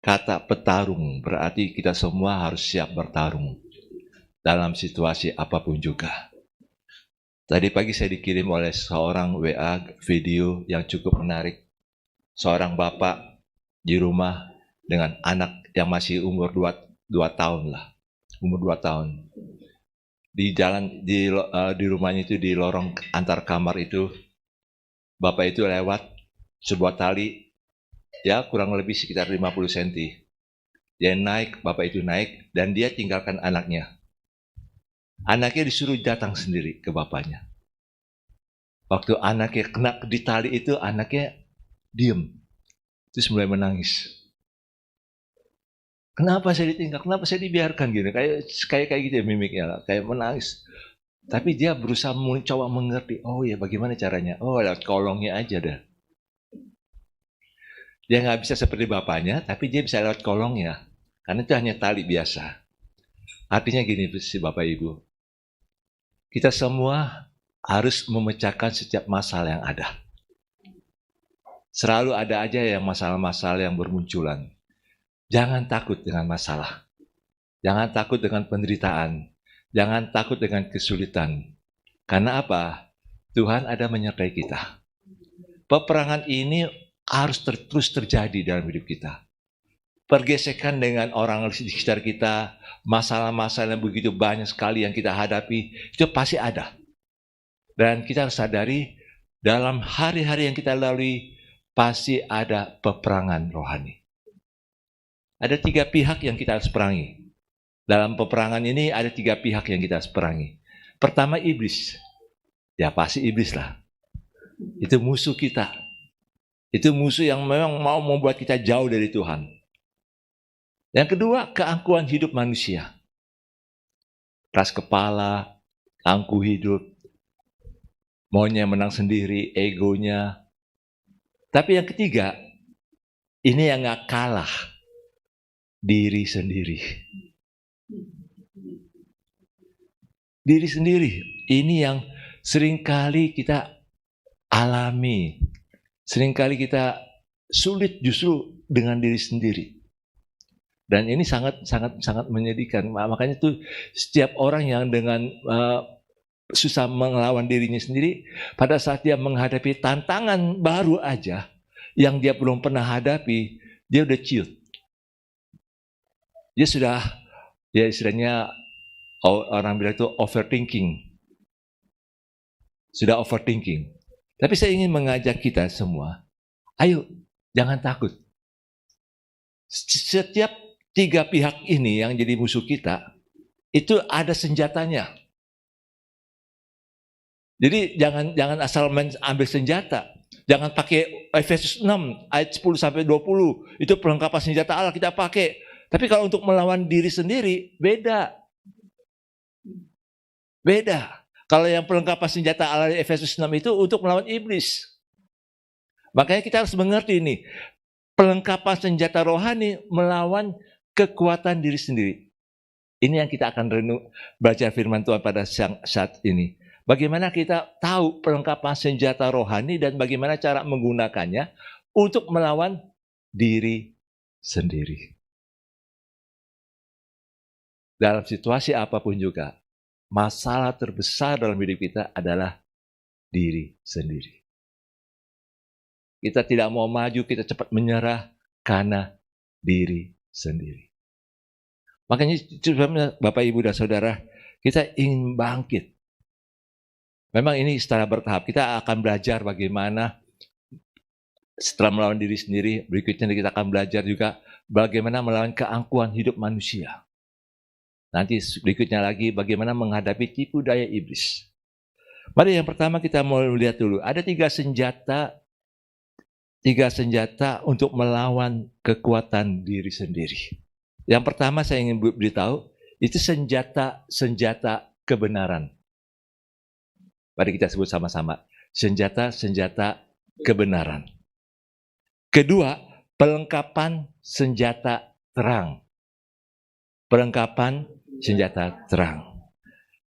Kata petarung berarti kita semua harus siap bertarung dalam situasi apapun juga. Tadi pagi saya dikirim oleh seorang WA video yang cukup menarik. Seorang bapak di rumah dengan anak yang masih umur 2 tahun lah. Umur 2 tahun. Di jalan di rumahnya itu, di lorong antar kamar itu, bapak itu lewat sebuah tali ya kurang lebih sekitar 50 cm. Dia naik, bapak itu naik, dan dia tinggalkan anaknya. Anaknya disuruh datang sendiri ke bapaknya. Waktu anaknya kena di tali itu, anaknya diem. Terus mulai menangis. Kenapa saya ditinggal? Kenapa saya dibiarkan gini? Kayak gitu ya mimiknya lah, kayak menangis. Tapi dia berusaha mencoba mengerti. Oh ya, bagaimana caranya? Oh, lewat kolongnya aja dah. Dia nggak bisa seperti bapaknya, tapi dia bisa lewat kolongnya. Karena itu hanya tali biasa. Artinya gini sih Bapak Ibu. Kita semua harus memecahkan setiap masalah yang ada. Selalu ada aja yang masalah-masalah yang bermunculan. Jangan takut dengan masalah. Jangan takut dengan penderitaan. Jangan takut dengan kesulitan. Karena apa? Tuhan ada menyertai kita. Peperangan ini harus terus terjadi dalam hidup kita. Pergesekan dengan orang di sekitar kita, masalah-masalah yang begitu banyak sekali yang kita hadapi, itu pasti ada. Dan kita harus sadari, dalam hari-hari yang kita lalui, pasti ada peperangan rohani. Ada 3 pihak yang kita harus perangi. Dalam peperangan ini ada 3 pihak yang kita harus perangi. Pertama, iblis. Ya pasti iblis lah. Itu musuh kita. Itu musuh yang memang mau membuat kita jauh dari Tuhan. Yang kedua, keangkuhan hidup manusia. Keras kepala, angkuh hidup, maunya menang sendiri, egonya. Tapi yang ketiga, ini yang gak kalah, diri sendiri. Diri sendiri, ini yang seringkali kita alami. Seringkali kita sulit justru dengan diri sendiri. Dan ini sangat menyedihkan. Makanya itu setiap orang yang dengan susah melawan dirinya sendiri, pada saat dia menghadapi tantangan baru aja yang dia belum pernah hadapi, dia udah ciut. Dia sudah, ya istilahnya orang bilang itu overthinking. Sudah overthinking. Tapi saya ingin mengajak kita semua, ayo jangan takut. Setiap 3 pihak ini yang jadi musuh kita, itu ada senjatanya. Jadi jangan asal ambil senjata. Jangan pakai Efesus 6 ayat 10 sampai 20. Itu perlengkapan senjata Allah kita pakai. Tapi kalau untuk melawan diri sendiri beda. Beda. Kalau yang perlengkapan senjata Allah Efesus 6 itu untuk melawan iblis. Makanya kita harus mengerti ini. Perlengkapan senjata rohani melawan kekuatan diri sendiri. Ini yang kita akan baca firman Tuhan pada saat ini. Bagaimana kita tahu perlengkapan senjata rohani dan bagaimana cara menggunakannya untuk melawan diri sendiri. Dalam situasi apapun juga, masalah terbesar dalam hidup kita adalah diri sendiri. Kita tidak mau maju, kita cepat menyerah karena diri sendiri. Makanya Bapak, Ibu, dan Saudara, kita ingin bangkit. Memang ini secara bertahap. Kita akan belajar bagaimana setelah melawan diri sendiri, berikutnya kita akan belajar juga bagaimana melawan keangkuhan hidup manusia. Nanti berikutnya lagi bagaimana menghadapi tipu daya iblis. Mari yang pertama kita mau lihat dulu. Ada 3 senjata untuk melawan kekuatan diri sendiri. Yang pertama saya ingin beritahu, itu senjata kebenaran. Mari kita sebut sama-sama, senjata kebenaran. Kedua, perlengkapan senjata terang. Perlengkapan senjata terang.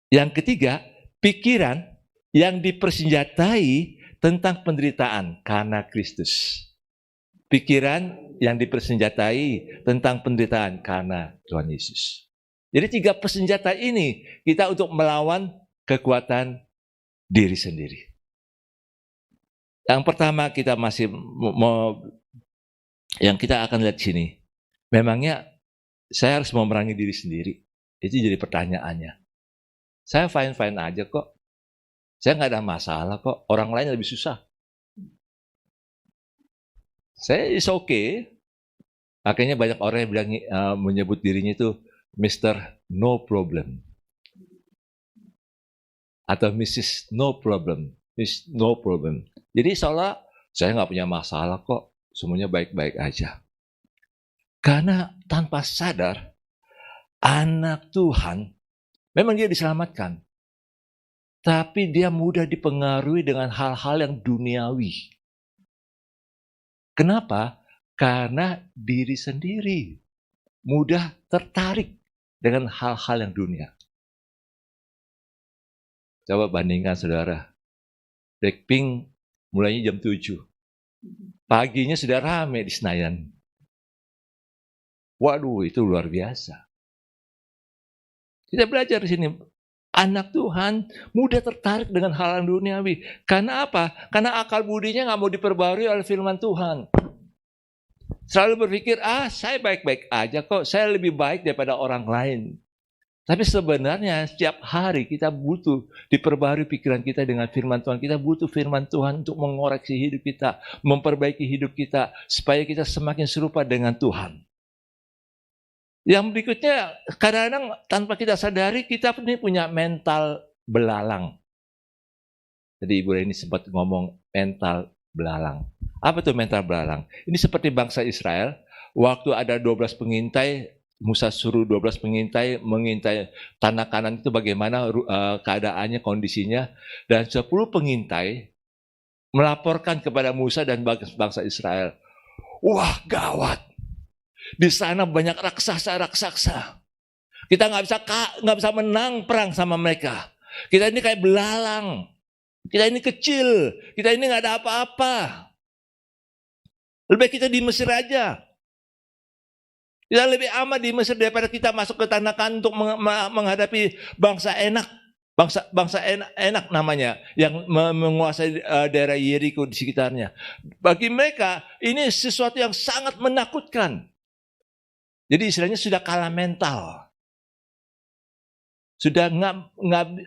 Yang ketiga, pikiran yang dipersenjatai tentang penderitaan karena Kristus. pikiran yang dipersenjatai tentang penderitaan karena Tuhan Yesus. Jadi 3 persenjata ini kita untuk melawan kekuatan diri sendiri. Yang pertama kita masih mau, yang kita akan lihat sini. Memangnya saya harus memerangi diri sendiri? Itu jadi pertanyaannya. Saya fine-fine aja kok. Saya nggak ada masalah kok. Orang lain lebih susah. Saya is okay. Akhirnya banyak orang yang bilang menyebut dirinya itu Mr. No Problem. Atau Mrs. No Problem. Miss No Problem. Jadi seolah saya nggak punya masalah kok. Semuanya baik-baik aja. Karena tanpa sadar, anak Tuhan, memang dia diselamatkan. Tapi dia mudah dipengaruhi dengan hal-hal yang duniawi. Kenapa? Karena diri sendiri mudah tertarik dengan hal-hal yang dunia. Coba bandingkan saudara. Blackpink mulainya jam 7. Paginya sudah rame di Senayan. Waduh, itu luar biasa. Kita belajar di sini. Anak Tuhan mudah tertarik dengan hal yang duniawi. Karena apa? Karena akal budinya nggak mau diperbarui oleh firman Tuhan. Selalu berpikir, saya baik-baik aja kok. Saya lebih baik daripada orang lain. Tapi sebenarnya setiap hari kita butuh diperbarui pikiran kita dengan firman Tuhan. Kita butuh firman Tuhan untuk mengoreksi hidup kita, memperbaiki hidup kita, supaya kita semakin serupa dengan Tuhan. Yang berikutnya, kadang-kadang tanpa kita sadari, kita ini punya mental belalang. Jadi Ibu Reni sempat ngomong mental belalang. Apa itu mental belalang? Ini seperti bangsa Israel, waktu ada 12 pengintai, Musa suruh 12 pengintai mengintai tanah Kanan itu bagaimana keadaannya, kondisinya. Dan 10 pengintai melaporkan kepada Musa dan bangsa Israel. Wah, gawat. Di sana banyak raksasa. Kita nggak bisa menang perang sama mereka. Kita ini kayak belalang. Kita ini kecil. Kita ini nggak ada apa-apa. Lebih baik kita di Mesir aja. Kita lebih aman di Mesir daripada kita masuk ke tanah Kanan untuk menghadapi bangsa enak. Bangsa enak namanya, yang menguasai daerah Yeriko di sekitarnya. Bagi mereka ini sesuatu yang sangat menakutkan. Jadi istilahnya sudah kalah mental. Sudah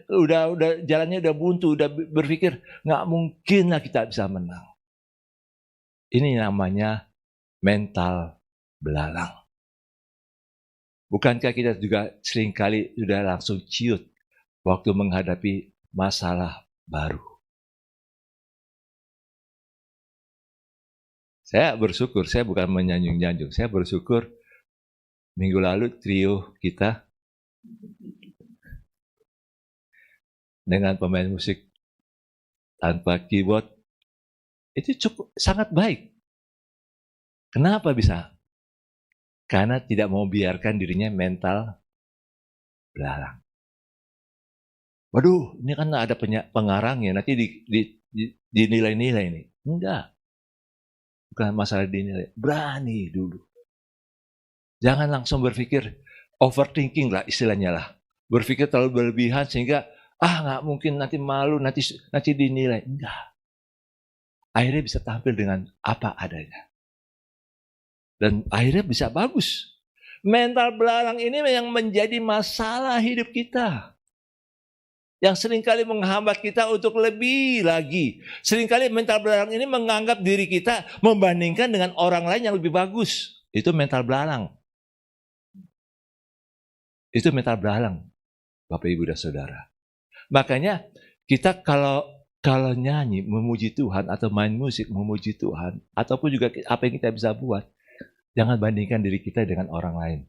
udah jalannya udah buntu, udah berpikir nggak mungkin lah kita bisa menang. Ini namanya mental belalang. Bukankah kita juga seringkali sudah langsung ciut waktu menghadapi masalah baru? Saya bersyukur, saya bukan menyanjung-nyanjung, saya bersyukur minggu lalu trio kita dengan pemain musik tanpa keyboard itu cukup sangat baik. Kenapa bisa? Karena tidak mau biarkan dirinya mental belalang. Waduh, ini kan ada pengarangnya, nanti dinilai-nilai ini. Enggak. Bukan masalah dinilai, berani dulu. Jangan langsung berpikir overthinking lah istilahnya lah. Berpikir terlalu berlebihan sehingga nggak mungkin, nanti malu, nanti dinilai. Enggak. Akhirnya bisa tampil dengan apa adanya. Dan akhirnya bisa bagus. Mental belalang ini yang menjadi masalah hidup kita. Yang seringkali menghambat kita untuk lebih lagi. Seringkali mental belalang ini menganggap diri kita membandingkan dengan orang lain yang lebih bagus. Itu mental belalang. Itu mental belalang, Bapak Ibu dan Saudara. Makanya kita kalau nyanyi memuji Tuhan atau main musik memuji Tuhan, ataupun juga apa yang kita bisa buat, jangan bandingkan diri kita dengan orang lain.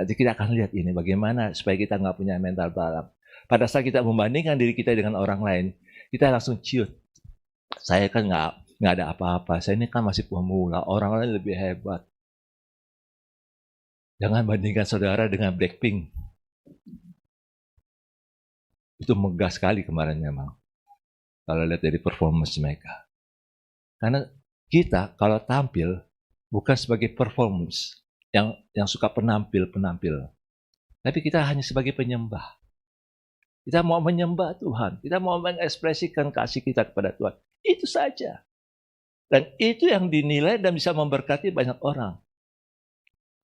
Nanti kita akan lihat ini bagaimana supaya kita nggak punya mental belalang. Pada saat kita membandingkan diri kita dengan orang lain, kita langsung ciut. Saya kan nggak ada apa-apa. Saya ini kan masih pemula. Orang lain lebih hebat. Jangan bandingkan saudara dengan Blackpink. Itu megah sekali kemarin memang. Kalau lihat dari performance mereka. Karena Kita kalau tampil bukan sebagai performance yang suka penampil, tapi kita hanya sebagai penyembah. Kita mau menyembah Tuhan, kita mau mengekspresikan kasih kita kepada Tuhan. Itu saja. Dan itu yang dinilai dan bisa memberkati banyak orang.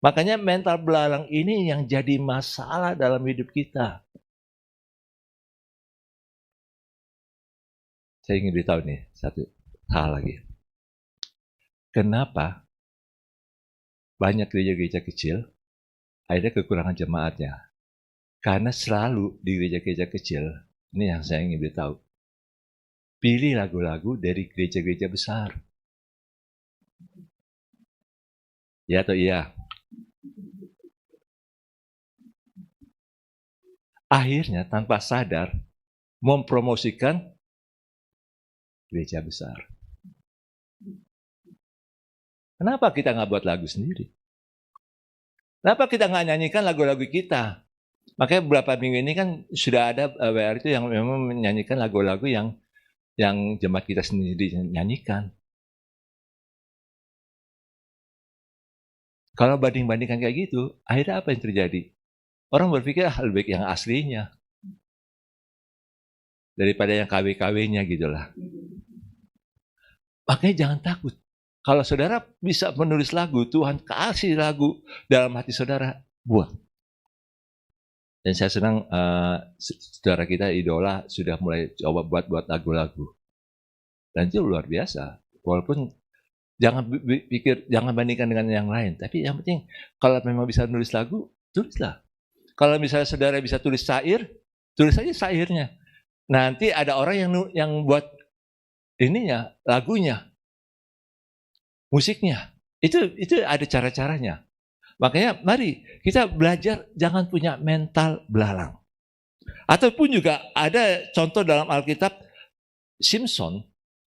Makanya mental belalang ini yang jadi masalah dalam hidup kita. Saya ingin beritahu nih satu hal lagi. Kenapa banyak gereja-gereja kecil ada kekurangan jemaatnya? Karena selalu di gereja-gereja kecil, ini yang saya ingin beritahu, pilih lagu-lagu dari gereja-gereja besar. Ya atau iya? Akhirnya tanpa sadar mempromosikan gereja besar. Kenapa kita nggak buat lagu sendiri? Kenapa kita nggak nyanyikan lagu-lagu kita? Makanya beberapa minggu ini kan sudah ada WR itu yang memang menyanyikan lagu-lagu yang jemaat kita sendiri nyanyikan. Kalau banding-bandingkan kayak gitu, akhirnya apa yang terjadi? Orang berpikir lebih baik yang aslinya daripada yang KW-KW-nya gitulah. Makanya jangan takut. Kalau saudara bisa menulis lagu, Tuhan kasih lagu dalam hati saudara, buat. Dan saya senang saudara kita idola sudah mulai coba buat lagu-lagu. Dan itu luar biasa. Walaupun jangan pikir, jangan bandingkan dengan yang lain. Tapi yang penting kalau memang bisa nulis lagu, tulislah. Kalau misalnya saudara bisa tulis syair, tulis aja syairnya. Nanti ada orang yang buat ininya, lagunya, musiknya. Itu ada cara-caranya. Makanya mari kita belajar jangan punya mental belalang. Ataupun juga ada contoh dalam Alkitab, Simpson,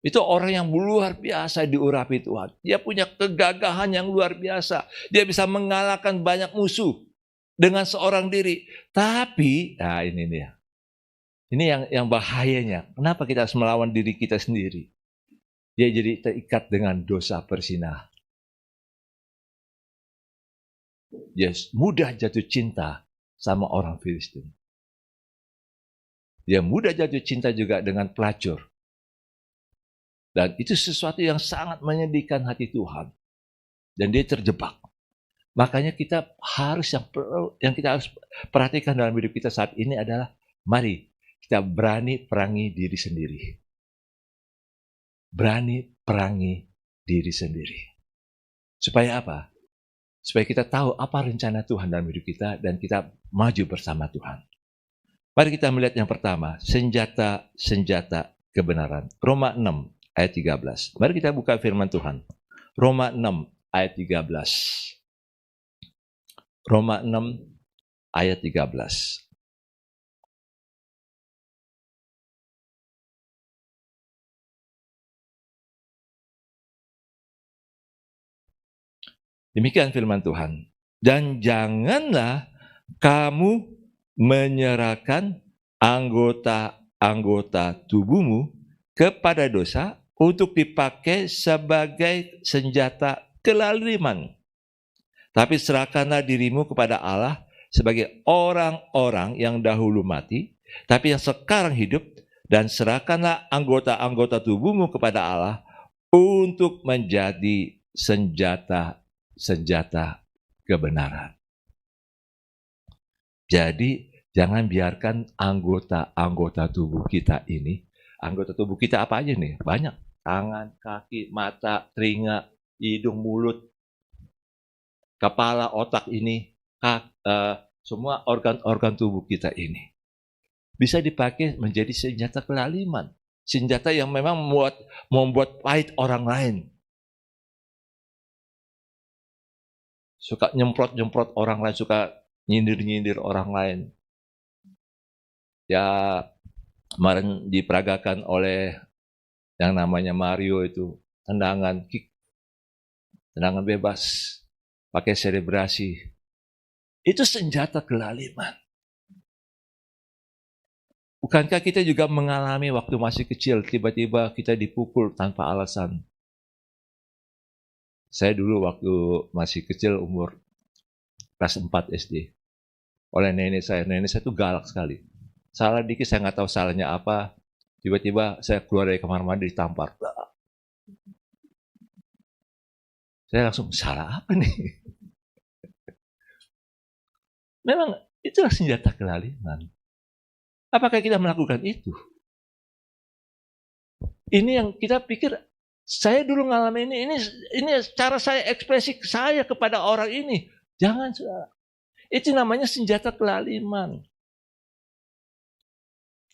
itu orang yang luar biasa diurapi Tuhan. Dia punya kegagahan yang luar biasa. Dia bisa mengalahkan banyak musuh dengan seorang diri. Tapi, nah ini dia. Ini yang bahayanya. Kenapa kita harus melawan diri kita sendiri? Dia jadi terikat dengan dosa perzinah. Dia mudah jatuh cinta sama orang Filistin. Dia mudah jatuh cinta juga dengan pelacur. Dan itu sesuatu yang sangat menyedihkan hati Tuhan. Dan dia terjebak. Makanya kita harus yang kita harus perhatikan dalam hidup kita saat ini adalah mari kita berani perangi diri sendiri. Berani perangi diri sendiri. Supaya apa? Supaya kita tahu apa rencana Tuhan dalam hidup kita dan kita maju bersama Tuhan. Mari kita melihat yang pertama, senjata kebenaran. Roma 6 ayat 13. Mari kita buka firman Tuhan. Roma 6 ayat 13. Roma 6 ayat 13. Demikian firman Tuhan. Dan janganlah kamu menyerahkan anggota-anggota tubuhmu kepada dosa untuk dipakai sebagai senjata kelaliman. Tapi serahkanlah dirimu kepada Allah sebagai orang-orang yang dahulu mati, tapi yang sekarang hidup, dan serahkanlah anggota-anggota tubuhmu kepada Allah untuk menjadi senjata kebenaran. Jadi jangan biarkan anggota tubuh kita ini, anggota tubuh kita apa aja nih? Banyak, tangan, kaki, mata, telinga, hidung, mulut, kepala, otak ini, semua organ-organ tubuh kita ini bisa dipakai menjadi senjata kelaliman, senjata yang memang membuat pahit orang lain. Suka nyemprot orang lain, suka nyindir orang lain. Ya, kemarin diperagakan oleh yang namanya Mario itu, tendangan bebas, pakai selebrasi. Itu senjata kelaliman. Bukankah kita juga mengalami waktu masih kecil, tiba-tiba kita dipukul tanpa alasan? Saya dulu waktu masih kecil, umur kelas 4 SD, oleh nenek saya itu galak sekali. Salah dikit saya nggak tahu salahnya apa, tiba-tiba saya keluar dari kamar mandi ditampar. Saya langsung, salah apa nih? Memang itulah senjata kelaliman. Apakah kita melakukan itu? Ini yang kita pikir, saya dulu ngalamin ini cara saya ekspresi saya kepada orang ini. Jangan, itu namanya senjata kelaliman.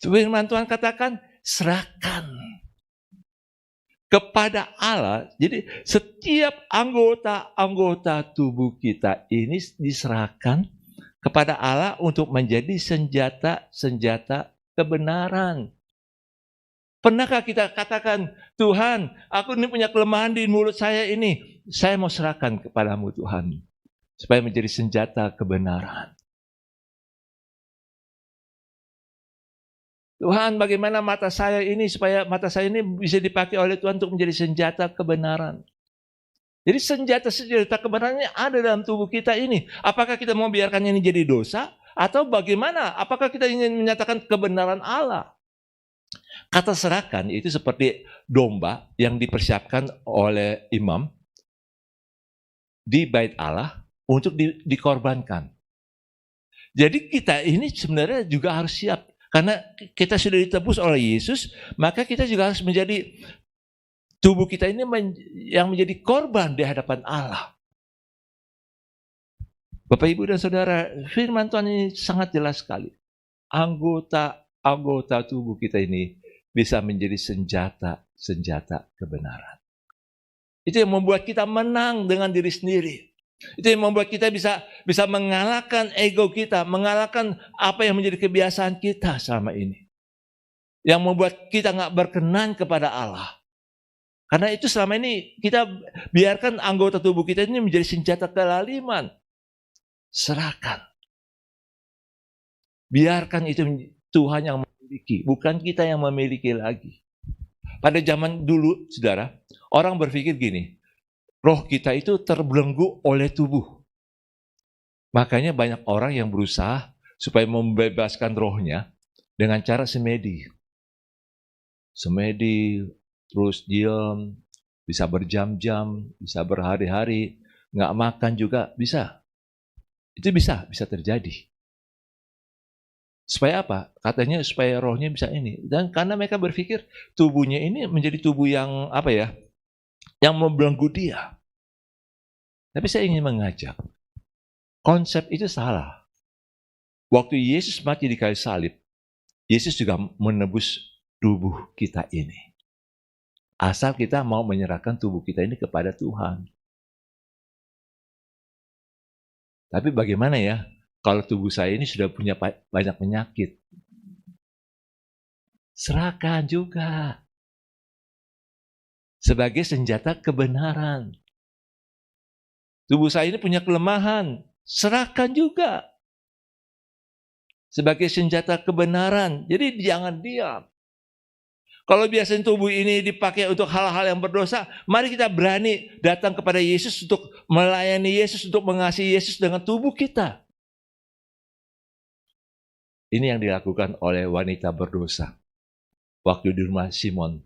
Firman Tuhan katakan, serahkan kepada Allah. Jadi setiap anggota tubuh kita ini diserahkan kepada Allah untuk menjadi senjata kebenaran. Pernahkah kita katakan, Tuhan, aku ini punya kelemahan di mulut saya ini. Saya mau serahkan kepadamu Tuhan, supaya menjadi senjata kebenaran. Tuhan, bagaimana mata saya ini, supaya mata saya ini bisa dipakai oleh Tuhan untuk menjadi senjata kebenaran. Jadi senjata kebenarannya ada dalam tubuh kita ini. Apakah kita mau biarkan ini jadi dosa? Atau bagaimana? Apakah kita ingin menyatakan kebenaran Allah? Kata serahkan itu seperti domba yang dipersiapkan oleh imam di bait Allah untuk dikorbankan. Jadi kita ini sebenarnya juga harus siap. Karena kita sudah ditebus oleh Yesus, maka kita juga harus menjadi, tubuh kita ini yang menjadi korban di hadapan Allah. Bapak, Ibu, dan Saudara, firman Tuhan ini sangat jelas sekali. Anggota tubuh kita ini bisa menjadi senjata kebenaran. Itu yang membuat kita menang dengan diri sendiri. Itu yang membuat kita bisa mengalahkan ego kita, mengalahkan apa yang menjadi kebiasaan kita selama ini. Yang membuat kita nggak berkenan kepada Allah. Karena itu selama ini kita biarkan anggota tubuh kita ini menjadi senjata kelaliman. Serahkan. Biarkan itu Tuhan yang memiliki, bukan kita yang memiliki lagi. Pada zaman dulu, saudara, orang berpikir gini, roh kita itu terbelenggu oleh tubuh. Makanya banyak orang yang berusaha supaya membebaskan rohnya dengan cara semedi. Semedi, terus diam, bisa berjam-jam, bisa berhari-hari, nggak makan juga bisa. Itu bisa terjadi. Supaya apa? Katanya supaya rohnya bisa ini. Dan karena mereka berpikir tubuhnya ini menjadi tubuh yang yang membelenggu dia. Tapi saya ingin mengajak, konsep itu salah. Waktu Yesus mati di kayu salib, Yesus juga menebus tubuh kita ini. Asal kita mau menyerahkan tubuh kita ini kepada Tuhan. Tapi bagaimana ya kalau tubuh saya ini sudah punya banyak penyakit? Serahkan juga sebagai senjata kebenaran. Tubuh saya ini punya kelemahan, serahkan juga sebagai senjata kebenaran. Jadi jangan diam. Kalau biasanya tubuh ini dipakai untuk hal-hal yang berdosa, mari kita berani datang kepada Yesus untuk melayani Yesus, untuk mengasihi Yesus dengan tubuh kita. Ini yang dilakukan oleh wanita berdosa waktu di rumah Simon,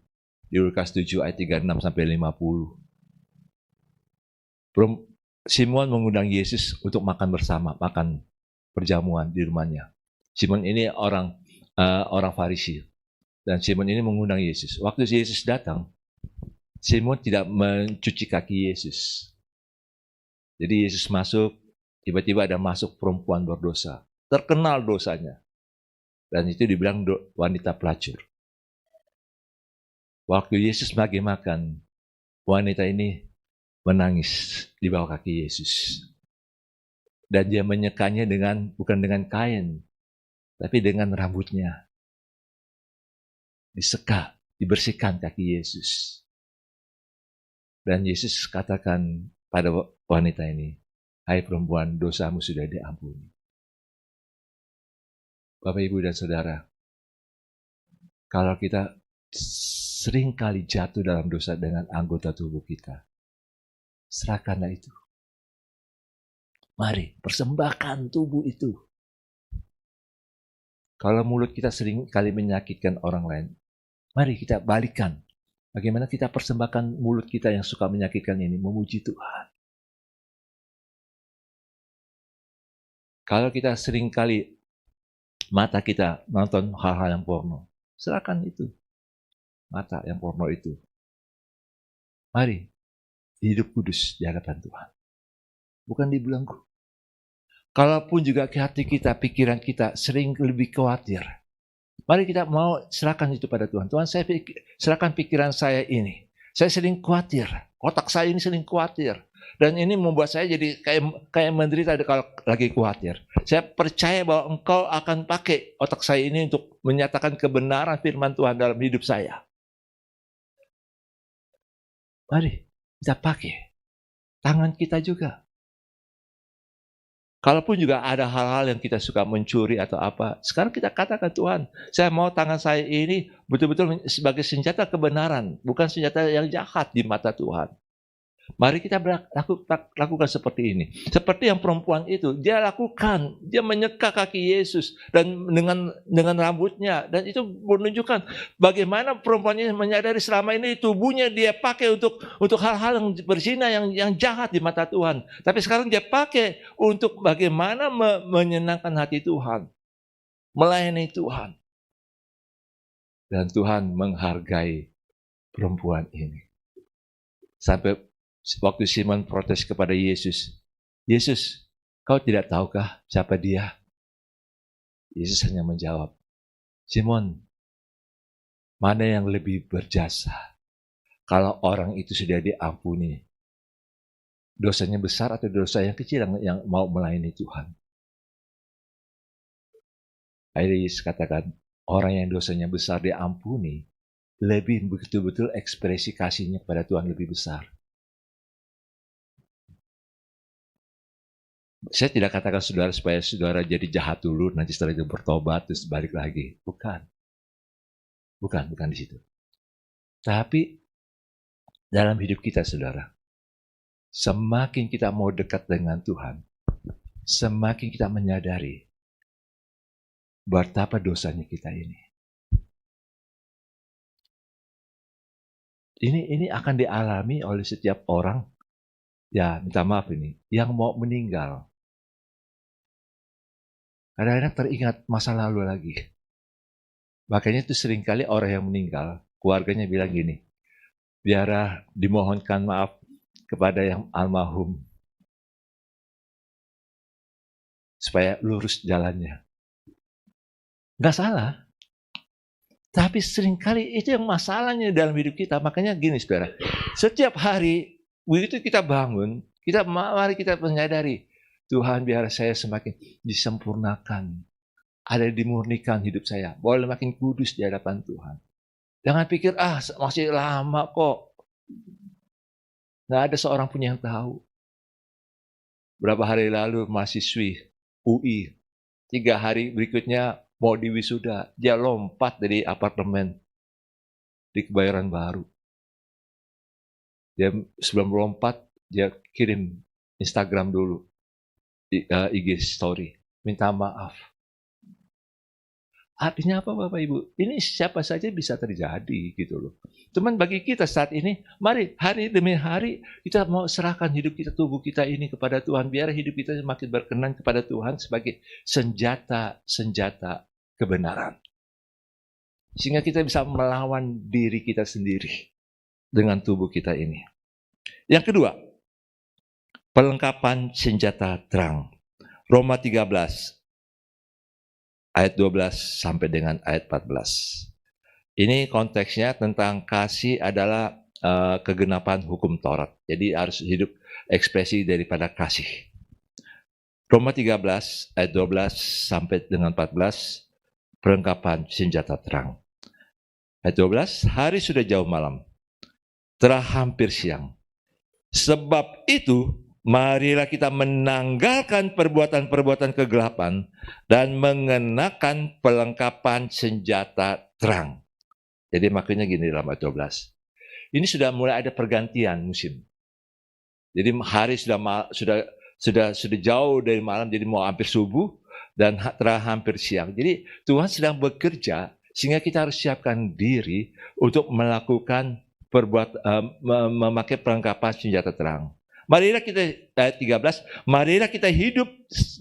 di Lukas 7 ayat 36 sampai 50. Simon mengundang Yesus untuk makan bersama, makan perjamuan di rumahnya. Simon ini orang Farisi. Dan Simon ini mengundang Yesus. Waktu Yesus datang, Simon tidak mencuci kaki Yesus. Jadi Yesus masuk, tiba-tiba ada masuk perempuan berdosa. Terkenal dosanya. Dan itu dibilang wanita pelacur. Waktu Yesus lagi makan, wanita ini menangis di bawah kaki Yesus. Dan dia menyekanya bukan dengan kain, tapi dengan rambutnya. Diseka, dibersihkan kaki Yesus. Dan Yesus katakan pada wanita ini, hai perempuan, dosamu sudah diampuni. Bapak, Ibu, dan Saudara, kalau kita sering kali jatuh dalam dosa dengan anggota tubuh kita, Serahkanlah itu. Mari, persembahkan tubuh itu. Kalau mulut kita sering kali menyakitkan orang lain, mari kita balikan. Bagaimana kita persembahkan mulut kita yang suka menyakitkan ini, memuji Tuhan. Kalau kita sering kali mata kita nonton hal-hal yang porno, serahkan itu. Mata yang porno itu. Mari, hidup kudus di hadapan Tuhan. Bukan dibelenggu. Kalaupun juga hati kita, pikiran kita sering lebih khawatir. Mari kita mau serahkan itu pada Tuhan. Tuhan, saya serahkan pikiran saya ini. Saya sering khawatir. Otak saya ini sering khawatir. Dan ini membuat saya jadi kayak menderita kalau lagi khawatir. Saya percaya bahwa Engkau akan pakai otak saya ini untuk menyatakan kebenaran firman Tuhan dalam hidup saya. Mari kita pakai. Tangan kita juga. Kalaupun juga ada hal-hal yang kita suka mencuri atau apa, sekarang kita katakan, Tuhan, saya mau tangan saya ini betul-betul sebagai senjata kebenaran, bukan senjata yang jahat di mata Tuhan. Mari kita lakukan seperti ini. Seperti yang perempuan itu, dia lakukan, dia menyeka kaki Yesus dan dengan rambutnya, dan itu menunjukkan bagaimana perempuan ini menyadari selama ini tubuhnya dia pakai untuk hal-hal yang berzina, yang jahat di mata Tuhan. Tapi sekarang dia pakai untuk bagaimana menyenangkan hati Tuhan, melayani Tuhan. Dan Tuhan menghargai perempuan ini. Sampai waktu Simon protes kepada Yesus, Yesus, kau tidak tahukah siapa dia? Yesus hanya menjawab, Simon, mana yang lebih berjasa? Kalau orang itu sudah diampuni, dosanya besar atau dosa yang kecil yang mau melayani Tuhan? Akhirnya Yesus katakan, orang yang dosanya besar diampuni, lebih betul-betul ekspresi kasihnya kepada Tuhan lebih besar. Saya tidak katakan saudara supaya saudara jadi jahat dulu, nanti setelah itu bertobat, terus balik lagi. Bukan di situ. Tapi dalam hidup kita, saudara, semakin kita mau dekat dengan Tuhan, semakin kita menyadari betapa dosanya kita ini. Ini akan dialami oleh setiap orang, ya minta maaf ini, yang mau meninggal. Kadang-kadang teringat masa lalu lagi. Makanya itu seringkali orang yang meninggal, keluarganya bilang gini, biar dimohonkan maaf kepada yang almarhum, supaya lurus jalannya. Nggak salah. Tapi seringkali itu yang masalahnya dalam hidup kita. Makanya gini saudara, setiap hari begitu kita bangun, mari kita menyadari, Tuhan biar saya semakin disempurnakan, ada dimurnikan hidup saya, boleh makin kudus di hadapan Tuhan. Jangan pikir, masih lama kok. Nggak ada seorang pun yang tahu. Berapa hari lalu mahasiswi UI, 3 hari berikutnya mau diwisuda, dia lompat dari apartemen di Kebayoran Baru. Dia sebelum lompat, dia kirim Instagram dulu, IG story, minta maaf. Artinya apa Bapak Ibu? Ini siapa saja bisa terjadi gitu loh. Cuman bagi kita saat ini, mari hari demi hari kita mau serahkan hidup kita, tubuh kita ini kepada Tuhan. Biar hidup kita semakin berkenan kepada Tuhan sebagai senjata kebenaran. Sehingga kita bisa melawan diri kita sendiri dengan tubuh kita ini. Yang kedua, perlengkapan senjata terang. Roma 13 ayat 12 sampai dengan ayat 14. Ini konteksnya tentang kasih adalah kegenapan hukum Taurat. Jadi harus hidup ekspresi daripada kasih. Roma 13 ayat 12 sampai dengan 14, perlengkapan senjata terang. Ayat 12, hari sudah jauh malam, telah hampir siang. Sebab itu, marilah kita menanggalkan perbuatan-perbuatan kegelapan dan mengenakan perlengkapan senjata terang. Jadi makanya gini dalam ayat 12. Ini sudah mulai ada pergantian musim. Jadi hari sudah jauh dari malam, jadi mau hampir subuh dan hampir siang. Jadi Tuhan sedang bekerja sehingga kita harus siapkan diri untuk melakukan memakai perlengkapan senjata terang. Marilah kita, ayat 13, marilah kita hidup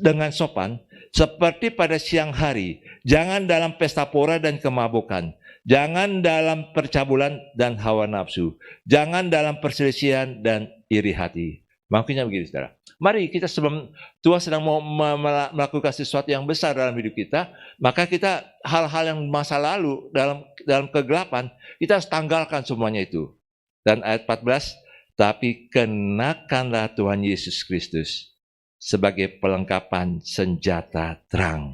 dengan sopan seperti pada siang hari. Jangan dalam pesta pora dan kemabukan. Jangan dalam percabulan dan hawa nafsu. Jangan dalam perselisihan dan iri hati. Maksudnya begini, saudara. Mari kita sebelum Tuhan sedang mau melakukan sesuatu yang besar dalam hidup kita, maka kita hal-hal yang masa lalu dalam kegelapan, kita harus tanggalkan semuanya itu. Dan ayat 14, tapi kenakanlah Tuhan Yesus Kristus sebagai pelengkapan senjata terang.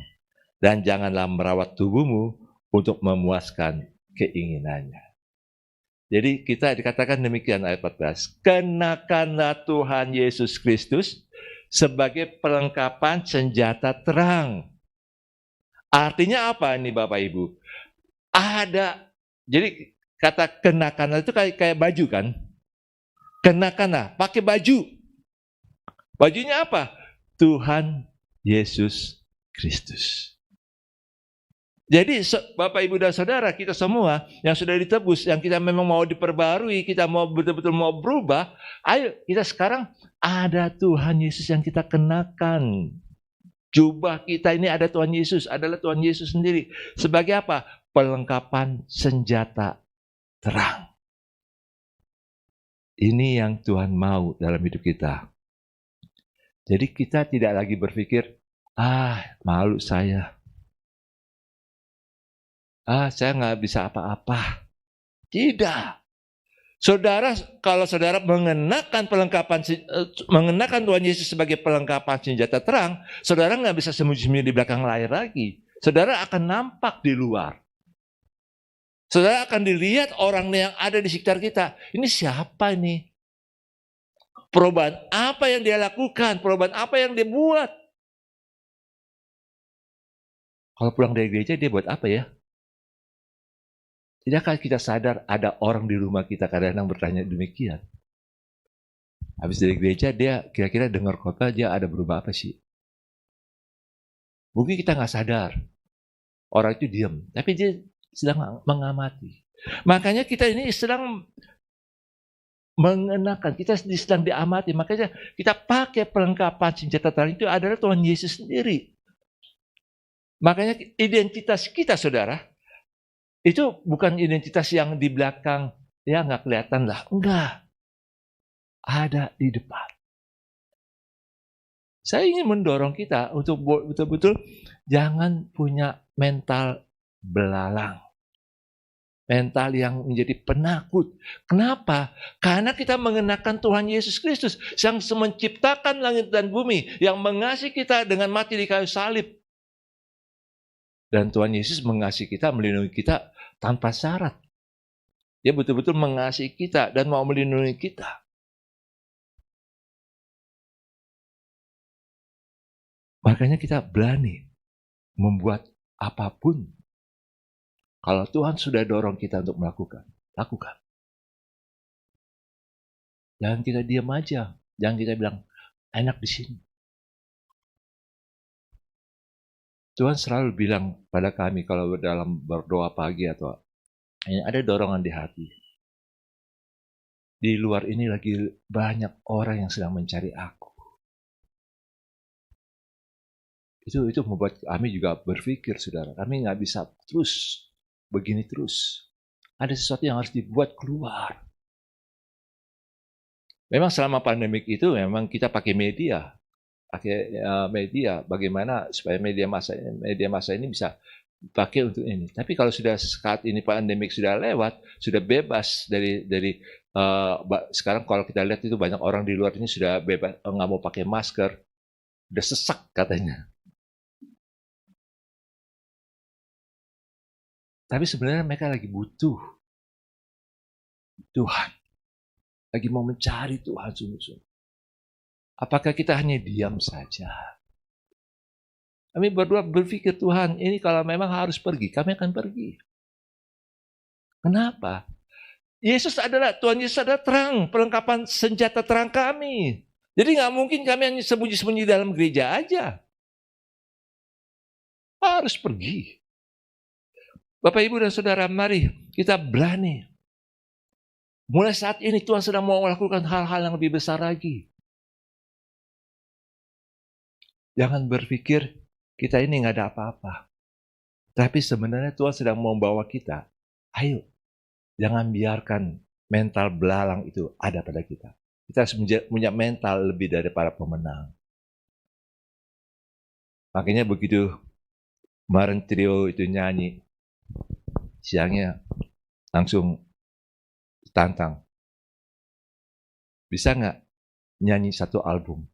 Dan janganlah merawat tubuhmu untuk memuaskan keinginannya. Jadi kita dikatakan demikian ayat 14. Kenakanlah Tuhan Yesus Kristus sebagai pelengkapan senjata terang. Artinya apa ini Bapak Ibu? Jadi kata kenakanlah itu kayak baju kan? Kenakanlah, pakai baju. Bajunya apa? Tuhan Yesus Kristus. Jadi Bapak Ibu dan Saudara, kita semua yang sudah ditebus, yang kita memang mau diperbarui, kita mau betul-betul mau berubah, ayo kita sekarang ada Tuhan Yesus yang kita kenakan. Jubah kita ini ada Tuhan Yesus, adalah Tuhan Yesus sendiri. Sebagai apa? Pelengkapan senjata terang. Ini yang Tuhan mau dalam hidup kita. Jadi kita tidak lagi berpikir, malu saya. Saya nggak bisa apa-apa. Tidak. Saudara, kalau saudara mengenakan Tuhan Yesus sebagai pelengkapan senjata terang, saudara nggak bisa sembunyi-sembunyi di belakang layar lagi. Saudara akan nampak di luar. Saudara akan dilihat orang yang ada di sekitar kita. Ini siapa ini? Perubahan apa yang dia lakukan? Perubahan apa yang dia buat? Kalau pulang dari gereja dia buat apa ya? Tidakkah kita sadar ada orang di rumah kita kadang-kadang bertanya demikian? Habis dari gereja dia kira-kira dengar khotbah dia ada berubah apa sih? Mungkin kita nggak sadar. Orang itu diam, tapi dia sedang mengamati. Makanya kita ini sedang mengenakan, kita sedang diamati. Makanya kita pakai perlengkapan senjata terang itu adalah Tuhan Yesus sendiri. Makanya identitas kita, saudara, itu bukan identitas yang di belakang, ya nggak kelihatan lah. Enggak. Ada di depan. Saya ingin mendorong kita untuk betul-betul jangan punya mental belalang. Mental yang menjadi penakut. Kenapa? Karena kita mengenakan Tuhan Yesus Kristus yang menciptakan langit dan bumi, yang mengasihi kita dengan mati di kayu salib. Dan Tuhan Yesus mengasihi kita, melindungi kita tanpa syarat. Dia betul-betul mengasihi kita dan mau melindungi kita. Makanya kita berani membuat apapun. Kalau Tuhan sudah dorong kita untuk melakukan, lakukan. Jangan kita diam aja. Jangan kita bilang, enak di sini. Tuhan selalu bilang pada kami kalau dalam berdoa pagi atau ada dorongan di hati. Di luar ini lagi banyak orang yang sedang mencari aku. Itu membuat kami juga berpikir, saudara. Kami nggak bisa terus begini terus. Ada sesuatu yang harus dibuat keluar. Memang selama pandemik itu memang kita pakai media. Bagaimana supaya media massa ini bisa dipakai untuk ini. Tapi kalau sudah saat ini pandemik sudah lewat, sudah bebas dari sekarang kalau kita lihat itu banyak orang di luar ini sudah bebas, nggak mau pakai masker, udah sesak katanya. Tapi sebenarnya mereka lagi butuh Tuhan, lagi mau mencari Tuhan sungguh-sungguh. Apakah kita hanya diam saja? Kami berdua berpikir, Tuhan, ini kalau memang harus pergi, kami akan pergi. Kenapa? Tuhan Yesus adalah terang, perlengkapan senjata terang kami. Jadi nggak mungkin kami hanya sembunyi-sembunyi dalam gereja aja. Harus pergi. Bapak, Ibu, dan Saudara, mari kita berani. Mulai saat ini Tuhan sedang mau melakukan hal-hal yang lebih besar lagi. Jangan berpikir kita ini nggak ada apa-apa. Tapi sebenarnya Tuhan sedang membawa kita. Ayo, jangan biarkan mental belalang itu ada pada kita. Kita harus punya mental lebih dari para pemenang. Makanya begitu kemarin trio itu nyanyi, siangnya langsung tantang. Bisa nggak nyanyi satu album?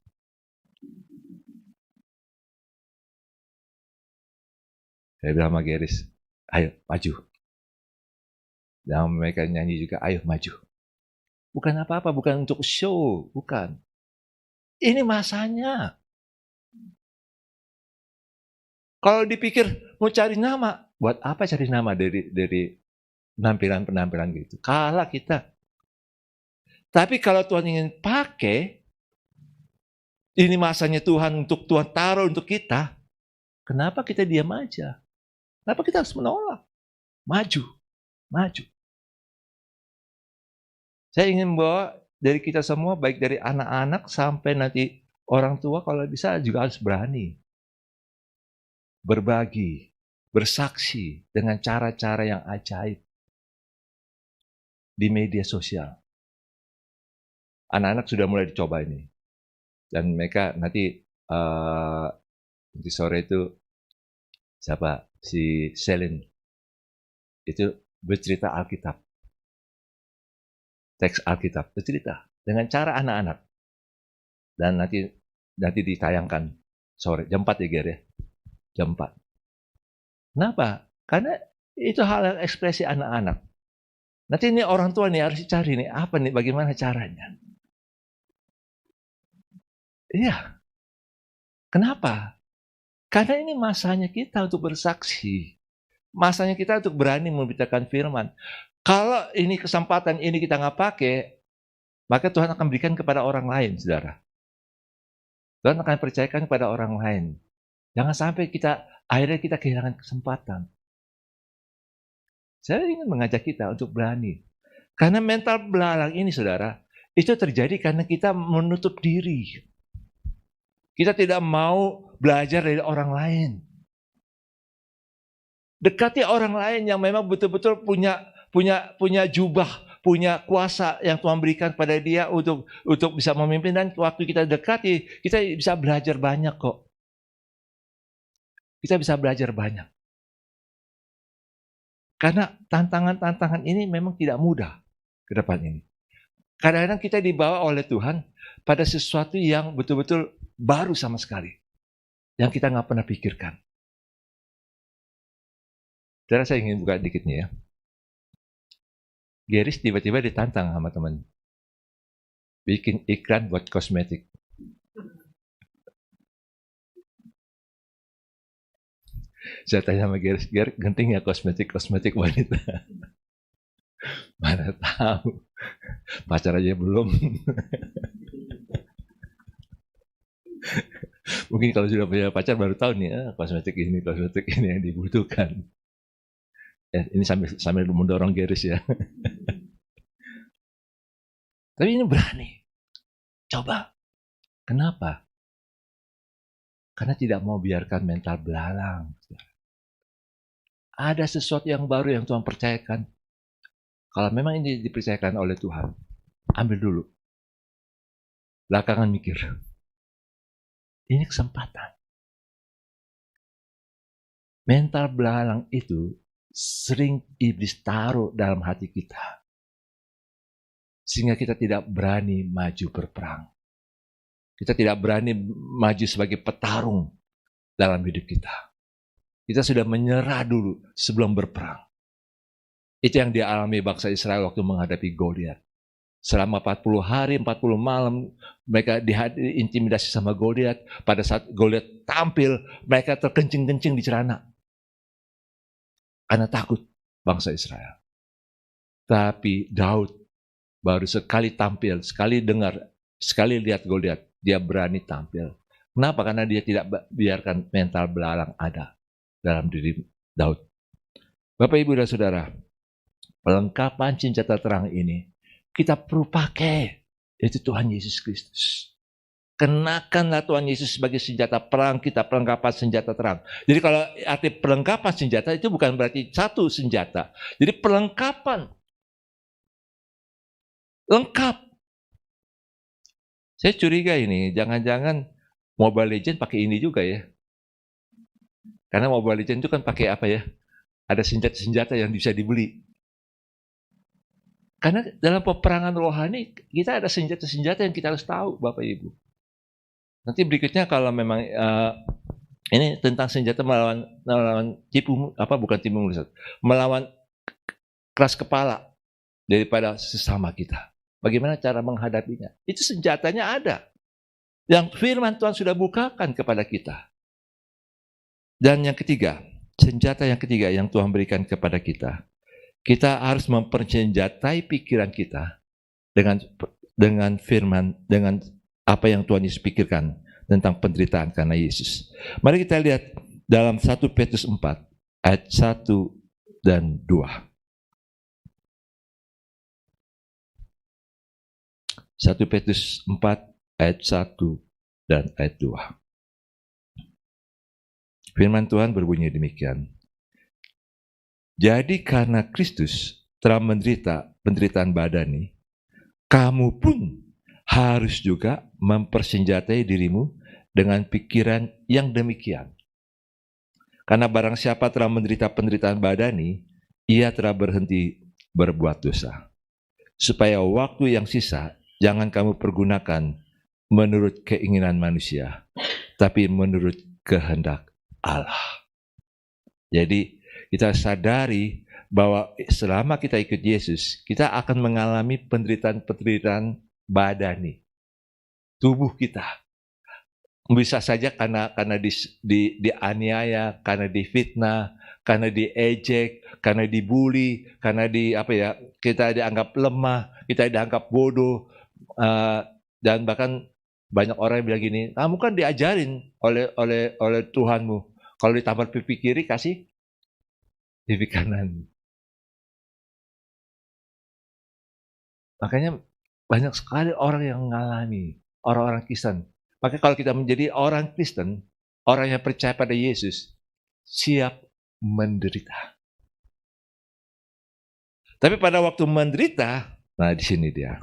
Saya bilang sama Geris, ayo maju. Dan mereka nyanyi juga, ayo maju. Bukan apa-apa, bukan untuk show, bukan. Ini masanya. Kalau dipikir mau cari nama, buat apa cari nama dari penampilan-penampilan gitu? Kalah kita. Tapi kalau Tuhan ingin pakai, ini masanya Tuhan untuk Tuhan taruh untuk kita, kenapa kita diam aja? Kenapa kita harus menolak? Maju, maju. Saya ingin bawa dari kita semua, baik dari anak-anak sampai nanti orang tua, kalau bisa juga harus berani. Berbagi, bersaksi dengan cara-cara yang ajaib di media sosial. Anak-anak sudah mulai dicoba ini. Dan mereka nanti sore itu, siapa? Si Selin. Itu bercerita Alkitab. Teks Alkitab, bercerita dengan cara anak-anak. Dan nanti ditayangkan sore, jam 4 ya Ger ya. Jam 4. Kenapa? Karena itu hal yang ekspresi anak-anak. Nanti ini orang tua nih harus cari nih, apa nih, bagaimana caranya. Iya. Kenapa? Karena ini masanya kita untuk bersaksi. Masanya kita untuk berani memberitakan firman. Kalau ini kesempatan ini kita nggak pakai, maka Tuhan akan berikan kepada orang lain, saudara. Tuhan akan percayakan kepada orang lain. Jangan sampai akhirnya kita kehilangan kesempatan. Saya ingin mengajak kita untuk berani. Karena mental belalang ini, saudara, itu terjadi karena kita menutup diri. Kita tidak mau belajar dari orang lain. Dekati orang lain yang memang betul-betul punya jubah, punya kuasa yang Tuhan berikan pada dia untuk bisa memimpin, dan waktu kita dekati, kita bisa belajar banyak kok. Kita bisa belajar banyak. Karena tantangan-tantangan ini memang tidak mudah ke depan ini. Kadang-kadang kita dibawa oleh Tuhan pada sesuatu yang betul-betul baru sama sekali. Yang kita nggak pernah pikirkan. Saudara, saya ingin buka dikitnya ya. Geris tiba-tiba ditantang sama teman. Bikin iklan buat kosmetik. Saya tanya sama Geris, genting ya kosmetik wanita? Mana tahu. Pacar aja belum. Mungkin kalau sudah punya pacar baru tahu nih, kosmetik ini yang dibutuhkan. Ini sambil mendorong Geris ya. Tapi ini berani. Coba. Kenapa? Karena tidak mau biarkan mental belalang. Ada sesuatu yang baru yang Tuhan percayakan. Kalau memang ini dipercayakan oleh Tuhan, ambil dulu. Belakangan mikir. Ini kesempatan. Mental belalang itu sering iblis taruh dalam hati kita. Sehingga kita tidak berani maju berperang. Kita tidak berani maju sebagai petarung dalam hidup kita. Kita sudah menyerah dulu sebelum berperang. Itu yang dialami bangsa Israel waktu menghadapi Goliat. Selama 40 hari, 40 malam, mereka diintimidasi sama Goliat. Pada saat Goliat tampil, mereka terkencing-kencing di celana. Karena takut bangsa Israel. Tapi Daud baru sekali tampil, sekali dengar, sekali lihat Goliat, dia berani tampil. Kenapa? Karena dia tidak biarkan mental belalang ada dalam diri Daud. Bapak, Ibu, dan Saudara, pelengkapan senjata terang ini kita perlu pakai, yaitu Tuhan Yesus Kristus. Kenakanlah Tuhan Yesus sebagai senjata perang kita, perlengkapan senjata terang. Jadi kalau arti perlengkapan senjata itu bukan berarti satu senjata. Jadi perlengkapan. Lengkap. Saya curiga ini, jangan-jangan Mobile Legends pakai ini juga ya. Karena Mobile Legends itu kan pakai apa ya? Ada senjata-senjata yang bisa dibeli. Karena dalam peperangan rohani, kita ada senjata-senjata yang kita harus tahu, Bapak Ibu. Nanti berikutnya kalau memang ini tentang senjata melawan tipu, bukan tipu muslihat, melawan keras kepala daripada sesama kita. Bagaimana cara menghadapinya? Itu senjatanya ada. Yang firman Tuhan sudah bukakan kepada kita. Dan yang ketiga, senjata yang ketiga yang Tuhan berikan kepada kita. Kita harus mempersenjatai pikiran kita dengan firman, dengan apa yang Tuhan Yesus pikirkan tentang penderitaan karena Yesus. Mari kita lihat dalam 1 Petrus 4 ayat 1 dan 2. 1 Petrus 4 ayat 1 dan ayat 2. Firman Tuhan berbunyi demikian. Jadi karena Kristus telah menderita penderitaan badani, kamu pun harus juga mempersenjatai dirimu dengan pikiran yang demikian. Karena barang siapa telah menderita penderitaan badani, ia telah berhenti berbuat dosa. Supaya waktu yang sisa, jangan kamu pergunakan menurut keinginan manusia, tapi menurut kehendak Allah. Jadi kita sadari bahwa selama kita ikut Yesus, kita akan mengalami penderitaan-penderitaan badani, tubuh kita. Bisa saja karena dianiaya, karena difitnah, karena diejek, karena dibully, karena kita dianggap lemah, kita dianggap bodoh, dan bahkan banyak orang yang bilang gini, kamu kan diajarin oleh Tuhanmu, kalau ditampar pipi kiri kasih pipi kanan. Makanya banyak sekali orang yang mengalami, orang-orang Kristen. Maka kalau kita menjadi orang Kristen, orang yang percaya pada Yesus, siap menderita. Tapi pada waktu menderita, nah di sini dia.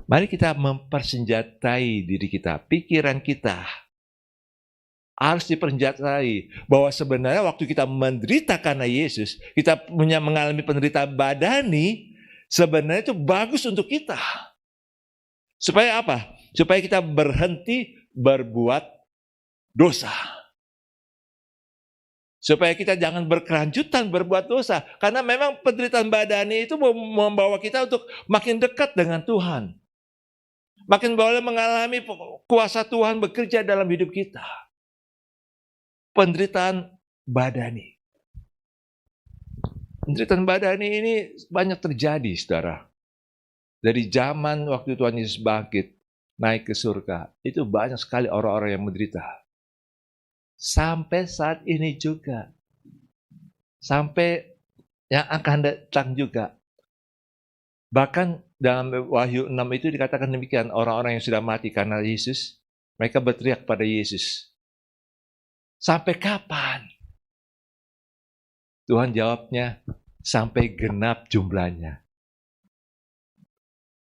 Mari kita mempersenjatai diri kita, pikiran kita. Harus dipersenjatai bahwa sebenarnya waktu kita menderita karena Yesus, kita punya mengalami penderitaan badani, sebenarnya itu bagus untuk kita. Supaya apa? Supaya kita berhenti berbuat dosa. Supaya kita jangan berkelanjutan berbuat dosa. Karena memang penderitaan badani itu membawa kita untuk makin dekat dengan Tuhan. Makin boleh mengalami kuasa Tuhan bekerja dalam hidup kita. Penderitaan badani. Penderitaan badani ini banyak terjadi, saudara. Dari zaman waktu Tuhan Yesus bangkit, naik ke surga, itu banyak sekali orang-orang yang menderita. Sampai saat ini juga. Sampai yang akan datang juga. Bahkan dalam Wahyu 6 itu dikatakan demikian, orang-orang yang sudah mati karena Yesus, mereka berteriak pada Yesus. Sampai kapan? Tuhan jawabnya, sampai genap jumlahnya.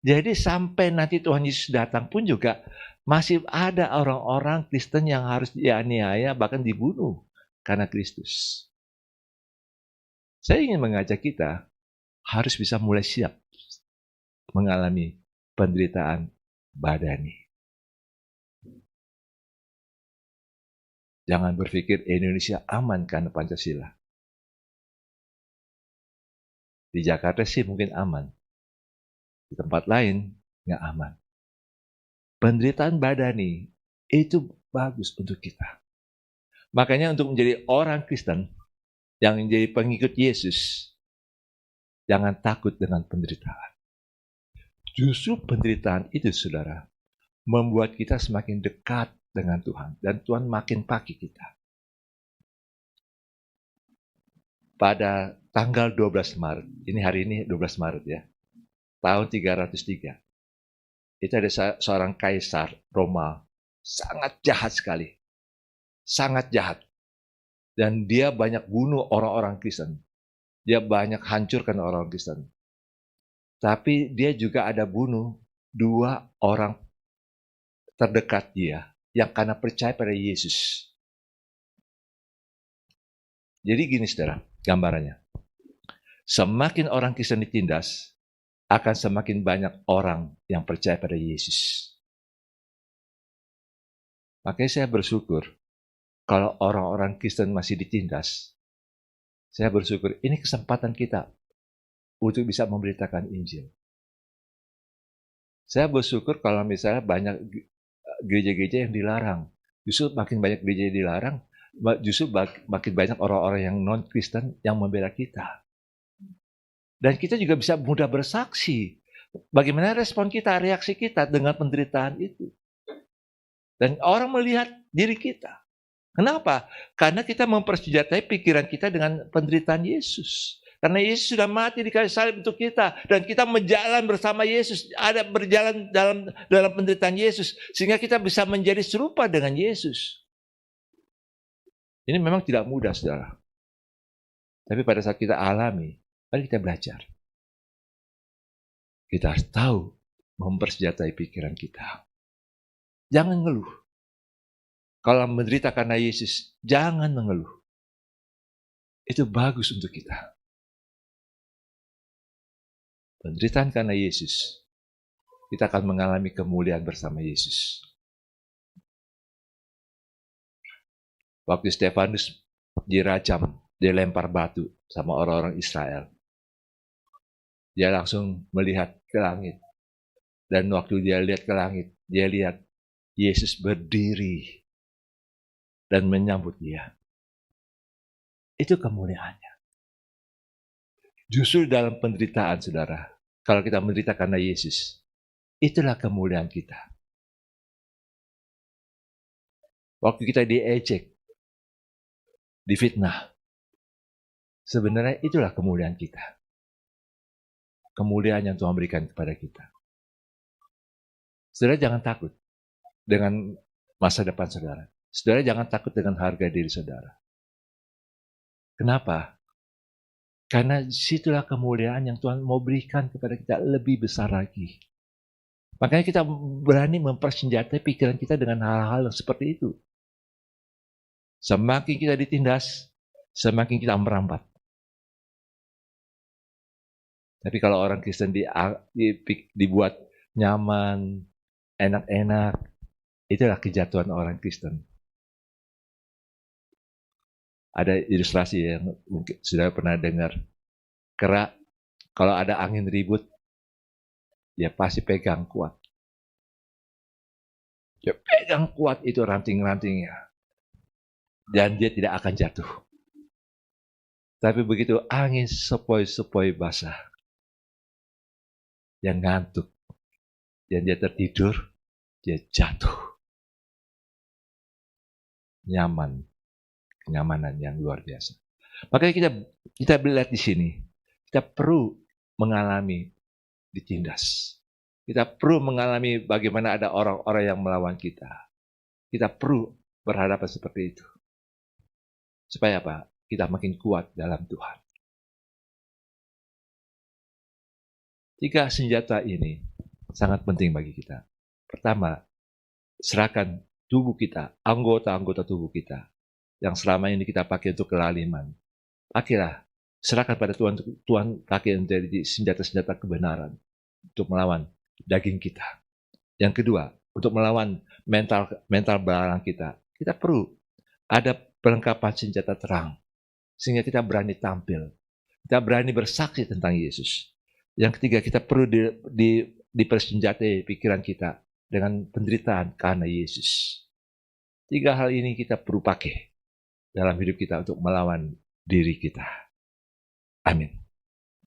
Jadi sampai nanti Tuhan Yesus datang pun juga masih ada orang-orang Kristen yang harus dianiaya, bahkan dibunuh karena Kristus. Saya ingin mengajak kita harus bisa mulai siap mengalami penderitaan badani. Jangan berpikir Indonesia aman karena Pancasila. Di Jakarta sih mungkin aman. Di tempat lain nggak aman. Penderitaan badani itu bagus untuk kita. Makanya untuk menjadi orang Kristen yang menjadi pengikut Yesus, Jangan takut dengan penderitaan. Justru penderitaan itu, saudara, membuat kita semakin dekat dengan Tuhan. Dan Tuhan makin pakai kita. Pada tanggal 12 Maret, ini hari ini 12 Maret ya, tahun 303, itu ada seorang kaisar Roma, sangat jahat sekali. Sangat jahat. Dan dia banyak bunuh orang-orang Kristen. Dia banyak hancurkan orang Kristen. Tapi dia juga ada bunuh 2 orang terdekat dia yang karena percaya pada Yesus. Jadi gini saudara, gambarannya. Semakin orang Kristen ditindas, akan semakin banyak orang yang percaya pada Yesus. Makanya saya bersyukur kalau orang-orang Kristen masih ditindas. Saya bersyukur ini kesempatan kita untuk bisa memberitakan Injil. Saya bersyukur kalau misalnya banyak gereja-gereja yang dilarang. Justru makin banyak gereja yang dilarang, justru makin banyak orang-orang yang non-Kristen yang membela kita. Dan kita juga bisa mudah bersaksi. Bagaimana respon kita, reaksi kita dengan penderitaan itu. Dan orang melihat diri kita. Kenapa? Karena kita mempersenjatai pikiran kita dengan penderitaan Yesus. Karena Yesus sudah mati di kayu salib untuk kita. Dan kita berjalan bersama Yesus. Ada berjalan dalam penderitaan Yesus. Sehingga kita bisa menjadi serupa dengan Yesus. Ini memang tidak mudah, saudara. Tapi pada saat kita alami, mari kita belajar. Kita harus tahu mempersenjatai pikiran kita. Jangan ngeluh. Kalau menderita karena Yesus, jangan mengeluh. Itu bagus untuk kita. Penderitaan karena Yesus, kita akan mengalami kemuliaan bersama Yesus. Waktu Stefanus dirajam, dia lempar batu sama orang-orang Israel. Dia langsung melihat ke langit. Dan waktu dia lihat ke langit, dia lihat Yesus berdiri dan menyambut dia. Itu kemuliaannya. Justru dalam penderitaan, saudara, kalau kita menderita karena Yesus, itulah kemuliaan kita. Waktu kita diejek, difitnah, sebenarnya itulah kemuliaan kita. Kemuliaan yang Tuhan berikan kepada kita. Saudara jangan takut dengan masa depan saudara. Saudara jangan takut dengan harga diri saudara. Kenapa? Karena situlah kemuliaan yang Tuhan mau berikan kepada kita lebih besar lagi. Makanya kita berani mempersenjatai pikiran kita dengan hal-hal yang seperti itu. Semakin kita ditindas, semakin kita merambat. Tapi kalau orang Kristen dibuat nyaman, enak-enak, itulah kejatuhan orang Kristen. Ada ilustrasi yang mungkin sudah pernah dengar. Kera, kalau ada angin ribut, dia pasti pegang kuat. Dia pegang kuat itu ranting-rantingnya. Dan dia tidak akan jatuh. Tapi begitu angin sepoi-sepoi basah, dia ngantuk, dan dia tertidur, dia jatuh. Nyaman, kenyamanan yang luar biasa. Makanya kita melihat di sini, kita perlu mengalami ditindas. Kita perlu mengalami bagaimana ada orang-orang yang melawan kita. Kita perlu berhadapan seperti itu. Supaya apa? Kita makin kuat dalam Tuhan. 3 senjata ini sangat penting bagi kita. Pertama, serahkan tubuh kita, anggota-anggota tubuh kita, yang selama ini kita pakai untuk kelaliman. Pakailah, serahkan pada Tuhan, Tuhan pakai menjadi senjata-senjata kebenaran untuk melawan daging kita. Yang kedua, untuk melawan mental belakang kita. Kita perlu ada perlengkapan senjata terang, sehingga kita berani tampil. Kita berani bersaksi tentang Yesus. Yang ketiga, kita perlu dipersenjatai pikiran kita dengan penderitaan karena Yesus. 3 hal ini kita perlu pakai dalam hidup kita untuk melawan diri kita. Amin.